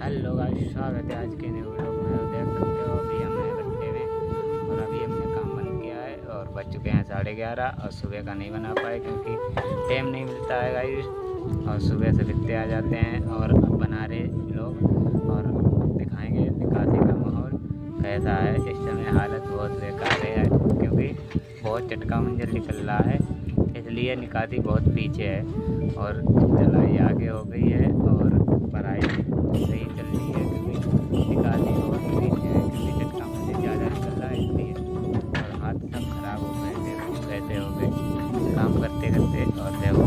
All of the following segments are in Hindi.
हेलो गाइस, स्वागत है आज के नए व्लॉग में। देख सकते हो अभी हमने रखते हुए और अभी हमने काम बंद किया है और बज चुके हैं 11:30 और सुबह का नहीं बना पाए क्योंकि टाइम नहीं मिलता है गाइस। और सुबह से बिकते आ जाते हैं और अब बना रहे लोग और दिखाएंगे निकासी का माहौल कैसा है। इस समय हालत बहुत बेकार है क्योंकि बहुत चटका मंजर निकल रहा है, इसलिए निकासी बहुत पीछे है और जलाई आगे हो गई है और पढ़ाई सही चल रही है क्योंकि निकासी बहुत पीछे है क्योंकि चटका मंजर ज़्यादा निकल रहा है इसलिए। और हाथ सब खराब हो गए, देखो कैसे हो गए काम करते करते। और देखो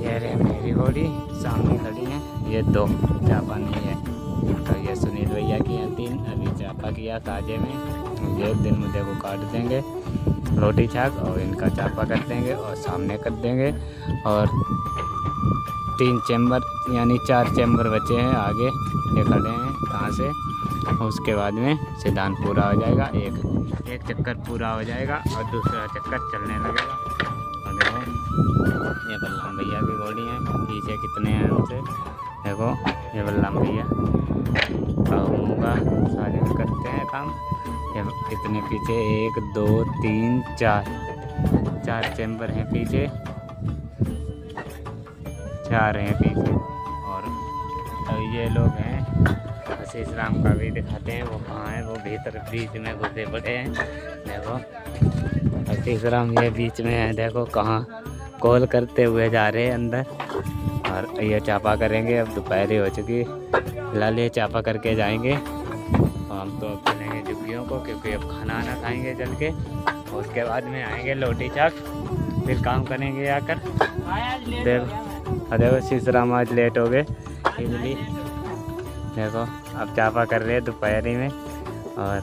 ये रहे मेरी घोड़ी सामने खड़ी है, ये 2 चापा नहीं है। तो ये सुनील भैया की हैं 3, अभी चापा किया ताजे में। ये दिन में देखो काट देंगे रोटी छाक और इनका चापा कर देंगे और सामने कर देंगे। और 3 चैम्बर यानी 4 चैम्बर बचे हैं आगे, ये खड़े हैं कहाँ से। उसके बाद में सिद्धांत पूरा हो जाएगा, एक चक्कर पूरा हो जाएगा और दूसरा चक्कर चलने लगेगा। और देखो ये बलराम भैया की घोड़ी है, पीछे कितने हैं हमसे। देखो ये बलराम भैया और मूंगा सारे करते हैं काम। ये कितने पीछे 1 2 3 4 चैम्बर हैं पीछे, 4 हैं पीछे। और ये लोग हैं आशीष राम का भी दिखाते हैं, वो कहाँ हैं, वो भीतर बीच में घुसे पड़े हैं। देखो आशीष राम ये बीच में है, देखो कहाँ कॉल करते हुए जा रहे हैं अंदर। और ये चापा करेंगे, अब दोपहर हो चुकी, फिलहाल ये चापा करके जाएंगे। और हम तो अब चलेंगे झुग्गियों को क्योंकि अब खाना आना खाएंगे चल के। और उसके बाद में आएंगे लोटी चाक, फिर काम करेंगे आकर। देखो शीशराम आज लेट हो गए इसलिए। देखो अब चापा कर रहे हैं दोपहरी में। और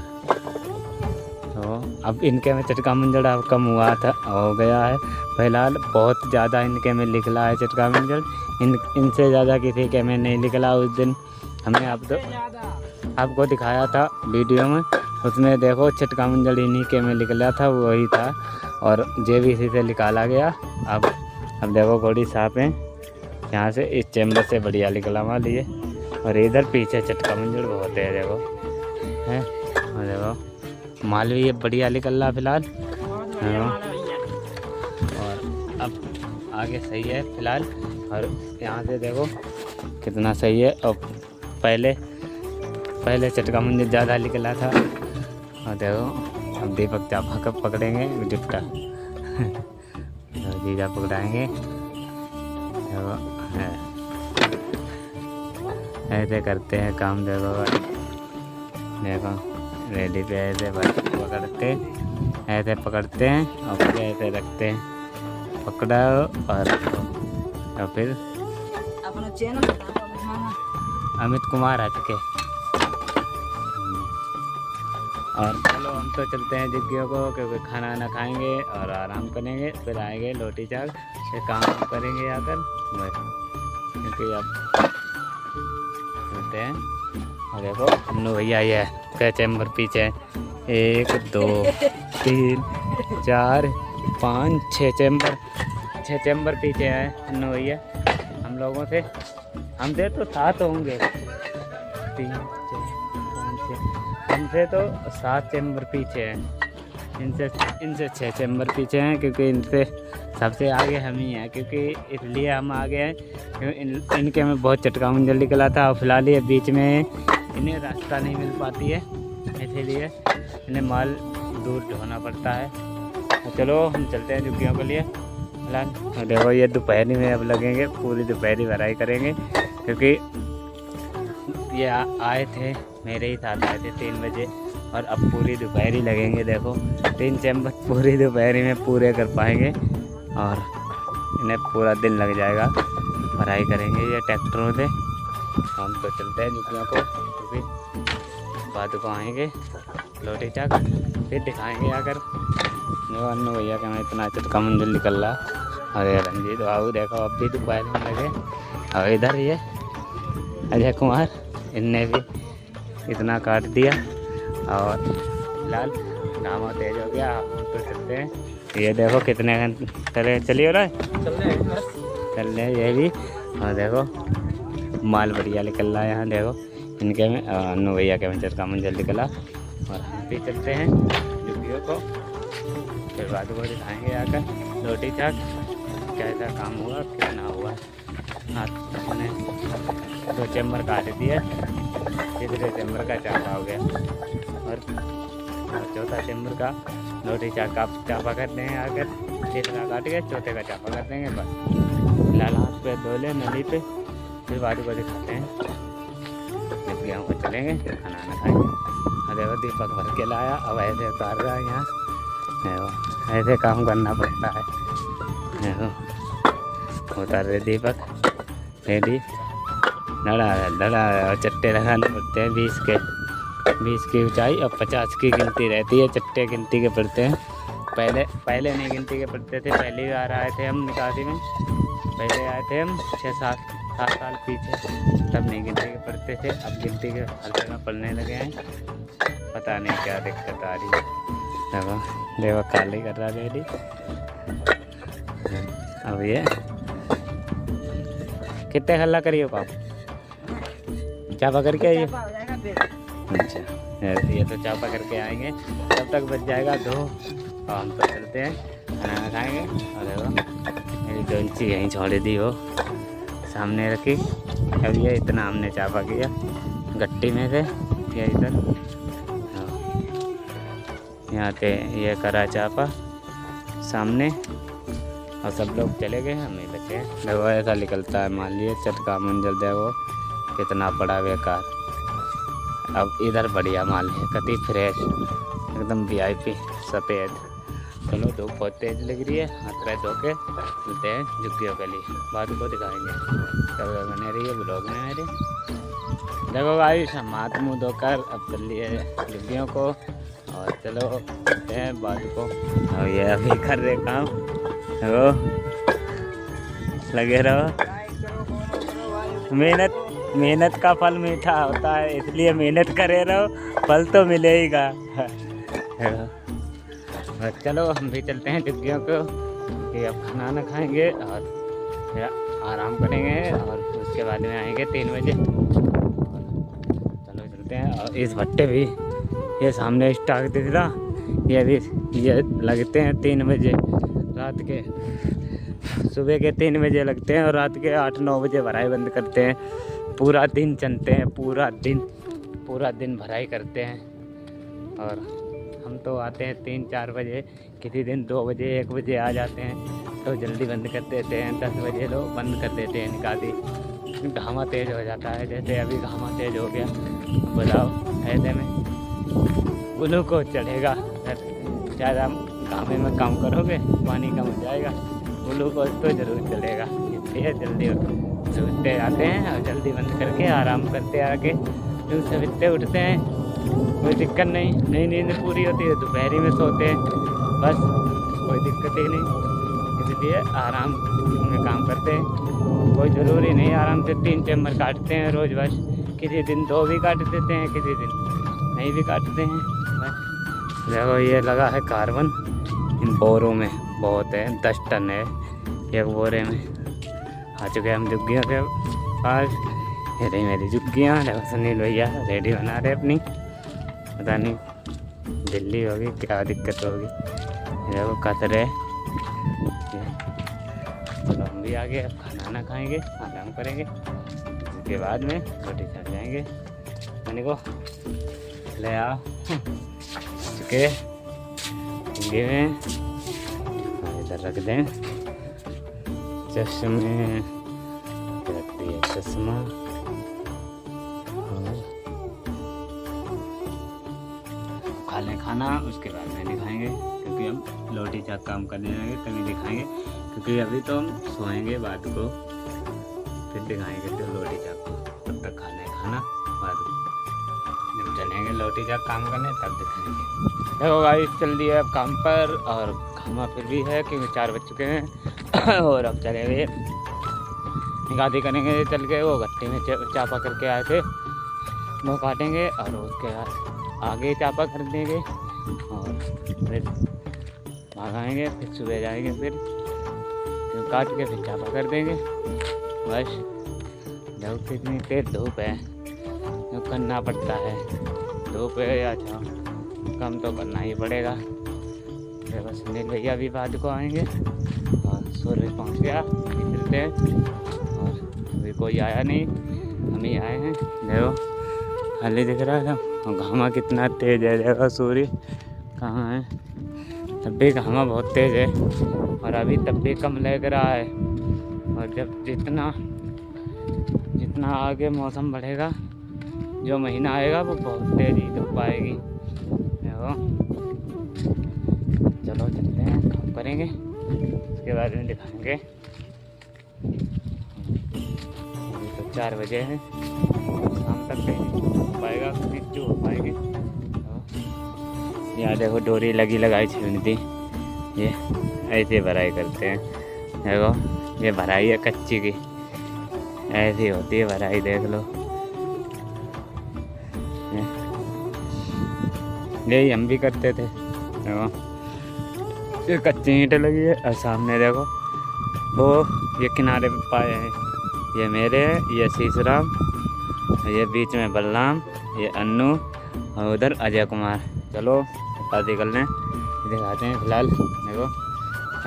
तो अब इनके में चटका मंजर अब कम हुआ था, हो गया है फिलहाल। बहुत ज़्यादा इनके में निकला है चटका मंजर, इनसे ज़्यादा किसी के में नहीं निकला। उस दिन हमने आपको दिखाया था वीडियो में, उसमें देखो चटका मंजर इन्हीं के में निकला था, वही था। और JVC से निकाला गया। अब देखो घोड़ी साफ है, यहाँ से इस चैम्बर से बढ़िया निकला मान लिए। और इधर पीछे चटका मंजर बहुत है, देखो है। और देखो माल भी ये बढ़िया निकल रहा फिलहाल। और अब आगे सही है फिलहाल। और यहाँ से देखो कितना सही है। और पहले चटका मंजर ज़्यादा निकला था। और देखो अब दीपक चापा कब पकड़ेंगे जुट्टा जीजा पकड़ाएंगे। ऐसे करते हैं काम। देखो रेडी पे ऐसे पकड़ते, ऐसे पकड़ते हैं और फिर ऐसे रखते हैं, पकड़ा और फिर अमित कुमार हटके। और चलो हम तो चलते हैं झुग्गियों को क्योंकि खाना ना खाएंगे और आराम करेंगे, फिर आएंगे लोटी चाक, फिर काम करेंगे आकर क्योंकि अब चलते हैं। और देखो हमने भैया ये क्या चैम्बर पीछे 1 2 3 4 5 6 चैम्बर पीछे है अन्नू भैया हम लोगों से। हमसे तो 7 होंगे, 3 4 5 6, हमसे तो 7 चैम्बर पीछे हैं। इनसे 6 चैम्बर पीछे हैं क्योंकि इनसे सबसे आगे हम ही हैं, क्योंकि इसलिए हम आगे हैं क्योंकि इनके में बहुत चटका मंजर निकला था। और फिलहाल ये बीच में इन्हें रास्ता नहीं मिल पाती है, इसीलिए इन्हें माल दूर ढोना पड़ता है। तो चलो हम चलते हैं झुग्गियों के लिए फिलहाल। देखो ये दोपहरी में अब लगेंगे, पूरी दोपहरी भराई करेंगे क्योंकि ये आए थे मेरे ही साथ आए थे 3 बजे और अब पूरी दोपहरी लगेंगे। देखो 3 चैम्बर पूरी दोपहरी में पूरे कर पाएंगे और इन्हें पूरा दिन लग जाएगा, भराई करेंगे ये ट्रैक्टरों से। हम तो चलते हैं झुग्गियों को क्योंकि बाद को आएंगे लोटी चाक, फिर दिखाएंगे आकर। जो अन्नू भैया का इतना चटका मंजर निकल रहा। अरे रंजीत बाबू देखो अब भी दोपहर में लगे। और इधर ये अजय कुमार, इनने भी इतना काट दिया। और फिलहाल घामा तेज हो गया, हम तो चलते हैं। ये देखो कितने घंटे चलिए हो रहा है, चल रहे ये भी। और देखो माल बढ़िया निकल रहा है यहाँ देखो इनके में। अन्नू भैया के मंजर का मंजर निकला और हम भी चलते हैं झुग्गियों को, फिर बाद को दिखाएंगे आकर रोटी चाक कैसा काम हुआ क्या ना हुआ। हमने 2 चैम्बर काट दिया, तीसरे चैम्बर का चापा हो गया और चौथा चैम्बर का रोटी चाक का चापा करते हैं आकर, तीसरा काट के चौथे का चापा कर देंगे बस। फिलहाल हाथ पे धो लें नली पे, फिर बाद को दिखाते हैं जब गेहूँ को चलेंगे फिर खाना खाएंगे। अरे वो दीपक भर के लाया, अब ऐसे उतार रहा है यहाँ, ऐसे काम करना पड़ता है। देखो उतार रहे दीपक रेडी लड़ा और चट्टे लगाने पड़ते हैं 20 की ऊंचाई और 50 की गिनती रहती है। चट्टे गिनती के पड़ते हैं, पहले नहीं गिनती के पड़ते थे। पहली बार आए थे हम निकासी में, पहले आए थे हम 6-7 साल पीछे, तब नहीं गिनती के पढ़ते थे। अब गिनती के हल्के में पढ़ने लगे हैं, पता नहीं क्या दिक्कत आ रही है। देखो काली कर रहा है रेडी। अब ये कितने खल्ला करिए पाप चापा करके आइए। अच्छा ये तो चापा करके आएंगे, तब तक बच जाएगा 2 और हम तो चलते हैं खाना खाएंगे। और देखो मेरी डोलची यहीं छोड़ दी हो सामने रखी। अब ये इतना हमने चापा किया गट्टी में से, ये इधर यहाँ पे ये करा चापा सामने और सब लोग चले गए, हम नहीं बचे। देखो ऐसा निकलता है, मान लिए चटका मंजर देखो कितना बड़ा बेकार। अब इधर बढ़िया माल है, कति फ्रेश एकदम VIP सफ़ेद। चलो धूप बहुत तेज लग रही है, हाथ पैर धो के चलते हैं झुग्गियों के लिए, बाद को दिखाएंगे। चलो बने रहिए ब्लॉग में मेरे। देखो भाई हम हाथ मुँह धोकर अब चल लिए झुग्गियों को और चलो चलते हैं बाद को। और ये अभी कर रहे काम, देखो लगे रहो। मेहनत का फल मीठा होता है, इसलिए मेहनत करे रहो, फल तो मिलेगा। चलो हम भी चलते हैं झुग्गियों को कि अब खाना खाएंगे और फिर आराम करेंगे और उसके बाद में आएंगे 3 बजे। चलो चलते हैं। और इस भट्टे भी ये सामने स्टॉक दिख रहा, ये भी ये लगते हैं 3 बजे रात के, सुबह के 3 बजे लगते हैं और रात के 8-9 बजे भराई बंद करते हैं। पूरा दिन चलते हैं, पूरा दिन भराई करते हैं। और हम तो आते हैं 3-4 बजे, किसी दिन 2 बजे 1 बजे आ जाते हैं, तो जल्दी बंद कर देते हैं। 10 बजे लोग बंद कर देते हैं निकासी। घामा तेज़ हो जाता है, जैसे अभी घामा तेज़ हो गया। बताओ ऐसे में ग्लूकोज चढ़ेगा, ज़्यादा घामे में काम करोगे पानी कम हो जाएगा, ग्लूकोज तो ज़रूर चलेगा। इसलिए जल्दी सुबह आते हैं और जल्दी बंद करके आराम करते आके फिर सवेरे उठते हैं, कोई दिक्कत नहीं। नई नींद पूरी होती है, दोपहरी में सोते हैं, बस कोई दिक्कत ही नहीं। इसलिए आराम में काम करते हैं, कोई ज़रूरी नहीं आराम से 3 चैम्बर काटते हैं रोज़, बस किसी दिन 2 भी काट देते हैं, किसी दिन नहीं भी काटते हैं बस। देखो ये लगा है कार्बन, इन बोरों में बहुत है, 10 टन है एक बोरे में। आ चुके हैं हम झुग्गियों के पास, ये रही मेरी झुग्गियाँ। देखो सुनील भैया रेडी बना रहे अपनी, पता नहीं दिल्ली होगी क्या दिक्कत होगी। देखो कतरे, चलो हम भी आगे अब खाना खाएंगे, आराम करेंगे, उसके बाद में रोटी खा जाएंगे। मैंने को ले आओ चुके झुग्गी में, इधर रख दें चश्मे, रख दिए चश्मा। खा लें खाना, उसके बाद में दिखाएंगे, क्योंकि हम लोटी चाक काम करने लगे तभी दिखाएंगे, क्योंकि अभी तो हम सोएंगे बाद को, फिर दिखाएंगे तो लोटी चाक को। तब तक खा लें खाना, बाद में जब चलेंगे लोटी चाक काम करने तब दिखाएंगे। देखो भाई चल दिए अब काम पर, और खाना फिर भी है क्योंकि 4 बज चुके हैं। और अब चले गए निकासी करेंगे, चल के वो गट्टी में चापा करके आए थे वो काटेंगे, और उसके बाद आगे चापा कर देंगे और फिर भागाएंगे, फिर सुबह जाएंगे, फिर काट के फिर चापा कर देंगे बस। देखो देखो कितनी तेज धूप है, तो करना पड़ता है। धूप है या छाँव, कम तो करना ही पड़ेगा। देखो सुनील भैया भी बाद को आएंगे और सूरज पहुंच गया, निकलते हैं। और अभी कोई आया नहीं, हम ही आए हैं। देखो खाली दिख रहा है, और घामा कितना तेज है। देखो सूर्य कहाँ है, तब भी घामा बहुत तेज है, और अभी तब भी कम लग रहा है। और जब जितना आगे मौसम बढ़ेगा, जो महीना आएगा वो बहुत तेज ही धूप आएगी। देखो चलो चलते हैं, काम करेंगे, उसके बाद में दिखाएंगे। अभी तो 4 बजे हैं, शाम तक कहीं पाएगा, नीचू हो पाएंगे। यहाँ देखो डोरी लगी लगाई छिड़ती, ये ऐसे भराई करते हैं। देखो ये भराई है कच्ची की, ऐसी होती है भराई, देख लो। यही हम भी करते थे। देखो ये कच्ची ईंट लगी है, और सामने देखो वो ये किनारे पे पाए हैं, ये मेरे हैं, ये शीशराम, ये बीच में बलराम, ये अन्नू, और उधर अजय कुमार। चलो शादी कर लें, दिखाते हैं। फिलहाल देखो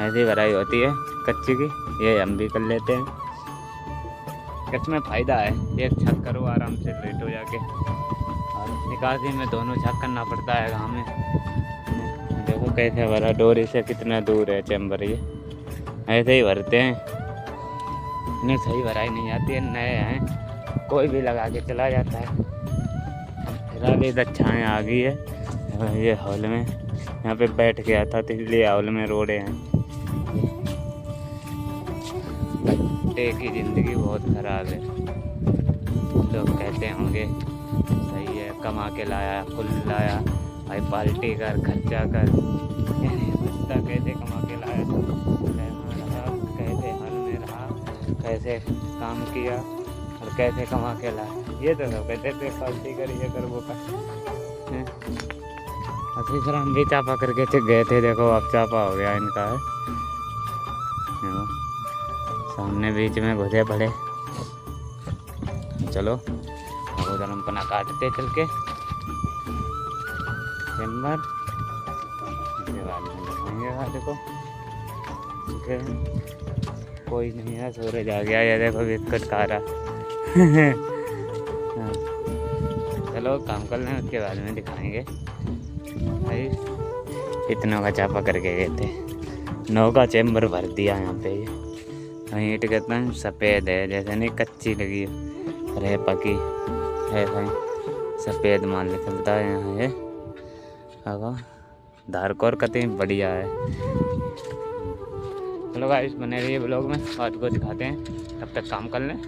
ऐसी भराई होती है कच्ची की, ये हम भी कर लेते हैं। इसमें फ़ायदा है, एक छक करो आराम से लेटो जाके, और निकासी में दोनों छक करना पड़ता है गाँव में। देखो कैसे भरा, डोरी से कितना दूर है चैम्बर, ये ऐसे ही भरते हैं। इन्हें सही भराई नहीं आती है, नए हैं, कोई भी लगा के चला जाता है। फिलहाल इधर छाएँ आ गई है, ये हॉल में, यहाँ पे बैठ गया था तो इसलिए हॉल में रोड़े हैं। कट्टे की ज़िंदगी बहुत ख़राब है। लोग कहते होंगे सही है, कमा के लाया, कुल लाया, भाई पार्टी कर, खर्चा कर। बच्चा कैसे कमा के लाया, रहा, कैसे हाल में रहा, कैसे काम किया, और कैसे कमा के लाया। ये तो सब कहते थे पार्टी कर, ये कर, वो कर। अभी सर हम भी चापा करके गए थे, देखो अब चापा हो गया इनका है। सामने बीच में घुसे पड़े। चलो अब उधर हम पना काटते चल के चैम्बर, उसके बाद में दिखाएंगे आज को। कोई नहीं है, सूरज आ गया, ये देखो बिस्कुट खा रहा। चलो काम कर लें, उसके बाद में दिखाएंगे। भाई इतना का चापा करके गए थे, 9 का चैम्बर भर दिया यहाँ पे। ये ईंट कहते हैं सफ़ेद है, जैसे नहीं कच्ची लगी है, पकी है भाई, सफ़ेद माल निकलता है यहाँ। ये अब धारकोर कतई बढ़िया है। चलो गाइस बने रहिए ब्लॉग में, आज को दिखाते हैं, तब तक काम कर लें।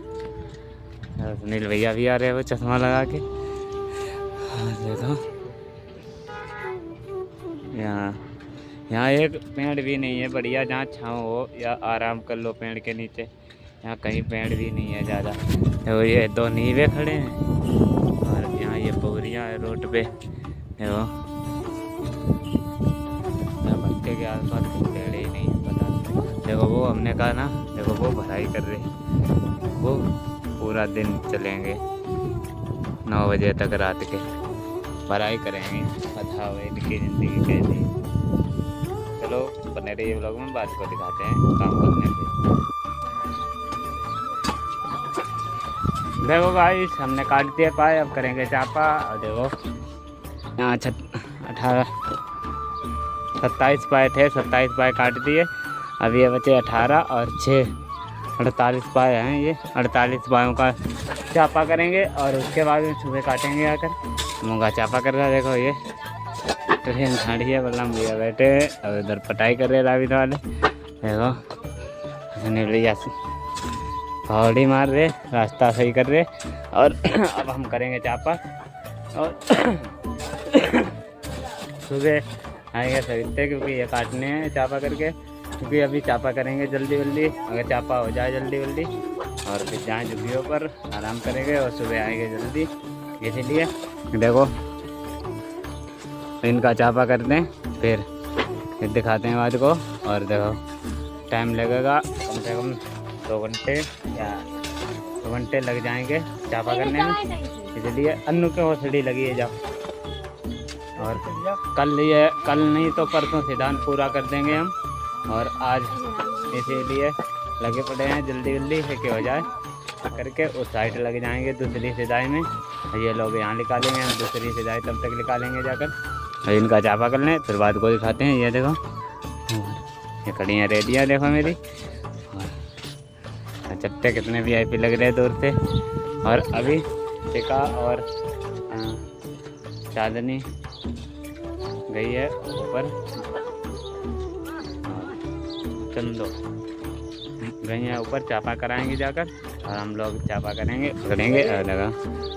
सुनील भैया भी आ रहे हैं, वो चश्मा लगा के। देखो यहाँ एक पेड़ भी नहीं है बढ़िया, जहाँ छाँव हो या आराम कर लो पेड़ के नीचे। यहाँ कहीं पेड़ भी नहीं है ज़्यादा। तो ये 2 नीवे खड़े हैं, और यहाँ ये बोरियाँ है रोड पे। देखो भट्टे के आसपास पेड़ ही नहीं है, पता। देखो वो हमने कहा ना, देखो वो भराई कर रहे, वो पूरा दिन चलेंगे 9 बजे तक रात के, भराई करेंगे। पता हो इनकी ज़िंदगी कैसी। चलो बने रहिए व्लॉग में, बाद को दिखाते हैं काम करने पे। देखो गाइस हमने काट दिया पाए, अब करेंगे चापा। और देखो यहाँ 27 पाए थे, 27 पाए काट दिए। अभी ये बचे 18 और 6 48 पाए हैं। ये 48 पायों का चापा करेंगे, और उसके बाद में सुबह काटेंगे आकर। मूंगा चापा कर रहा है, देखो ये ट्रेन झाड़ी है, बल्लम भैया बैठे और उधर पटाई कर रहे रावित वाले। देखो सुनील भैया पौड़ी मार रहे, रास्ता सही कर रहे। और अब हम करेंगे चापा, और सुबह आएंगे सविते, क्योंकि ये काटने हैं चापा करके। क्योंकि अभी चापा करेंगे जल्दी जल्दी, अगर चापा हो जाए जल्दी जल्दी, और फिर जाएँ झुग्गियों पर आराम करेंगे, और सुबह आएंगे जल्दी। इसीलिए देखो इनका चापा करते हैं, फिर दिखाते हैं आज को। और देखो टाइम लगेगा कम से कम 2 घंटे या 2 घंटे लग जाएंगे चापा करने में, इसलिए अन्नू के हौसड़ी लगी है जाओ। और कल नहीं तो परसों सिद्धांत पूरा कर देंगे हम, और आज इसीलिए लगे पड़े हैं जल्दी से कि हो जाए करके उस साइड लग जाएंगे दूसरी सिदाई में। ये लोग यहाँ निकालेंगे, हम दूसरी सिदाई तब तक निकालेंगे जाकर, और इनका चापा कर लें, फिर बाद को दिखाते हैं। ये देखो ये कड़ियाँ रेडियाँ देखो मेरी, और चट्टे कितने VIP लग रहे हैं दूर से। और अभी टिका और चांदनी गई है ऊपर, चंदो गई है ऊपर, चापा कराएंगे जाकर, और हम लोग चापा करेंगे पकड़ेंगे। लगा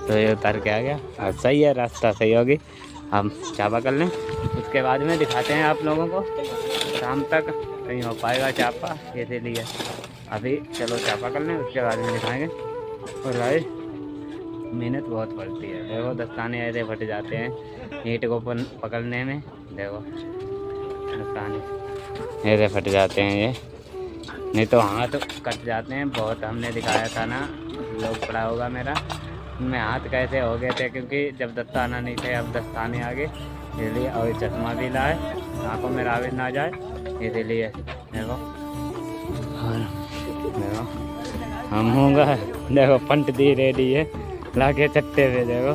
तो ये उतर के आ गया, सही है, रास्ता सही होगी। हम चापा कर लें, उसके बाद में दिखाते हैं आप लोगों को। शाम तक कहीं हो पाएगा चापा, इसीलिए अभी चलो चापा कर लें, उसके बाद में दिखाएंगे। और भाई मेहनत बहुत पड़ती है, देखो दस्ताने ऐसे फट जाते हैं ईंट को पकड़ने में, देखो दस्ताने ऐसे फट जाते हैं ये, नहीं तो हाथ कट जाते हैं बहुत। हमने दिखाया था ना, लोग पड़ा होगा मेरा, उनमें हाथ कैसे हो गए थे, क्योंकि जब दस्ताना नहीं थे अब दस्ताने आ गए, इसलिए। और चश्मा भी लाए, आँखों में राविश ना जाए, इसीलिए। देखो देखो हम होगा, देखो पंट दी रेडी है लाके चट्टे पे, देखो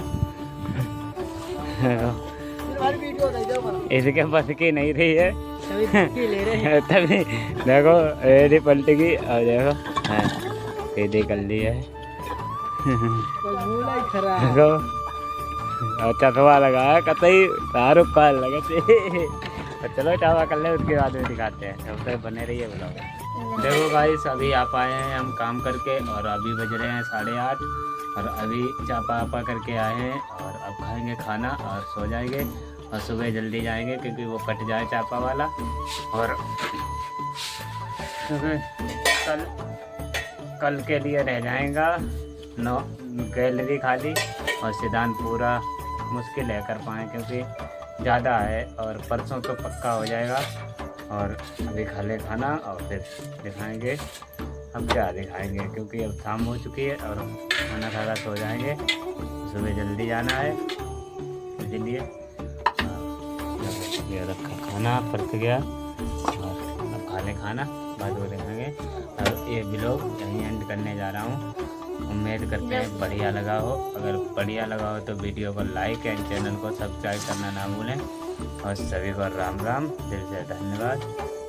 इसके बस की नहीं रही है तभी देखो रेडी पलटेगी, और देखो सीधी कर ली है देखो, और चश्मा लगाया कतई शाहरुख खान लगे। चलो चावा कर ले, उसके बाद में दिखाते हैं, तब तक बने रहिए ब्लॉग। देखो गाइस अभी आप आए हैं हम काम करके, और अभी बज रहे हैं 8:30, और अभी चापा आपा करके आए हैं, और अब खाएंगे खाना और सो जाएंगे, और सुबह जल्दी जाएंगे क्योंकि वो कट जाए चापा वाला। और कल के लिए रह जाएगा 9 गैलरी खाली, और सिद्धांत पूरा मुश्किल है कर पाए क्योंकि ज़्यादा है, और परसों तो पक्का हो जाएगा। और अभी खा ले खाना और फिर दिखाएंगे, अब क्या दिखाएंगे क्योंकि अब शाम हो चुकी है, और खाना खा सो जाएंगे, सुबह जल्दी जाना है, इसलिए ये रखा खाना परस गया, और अब खा ले खाना, बाद में दिखाएंगे। और ये ब्लॉग यहीं एंड करने जा रहा हूँ, उम्मीद करते हैं बढ़िया लगा हो। अगर बढ़िया लगा हो तो वीडियो को लाइक एंड चैनल को सब्सक्राइब करना ना भूलें, और सभी को राम राम, दिल से धन्यवाद।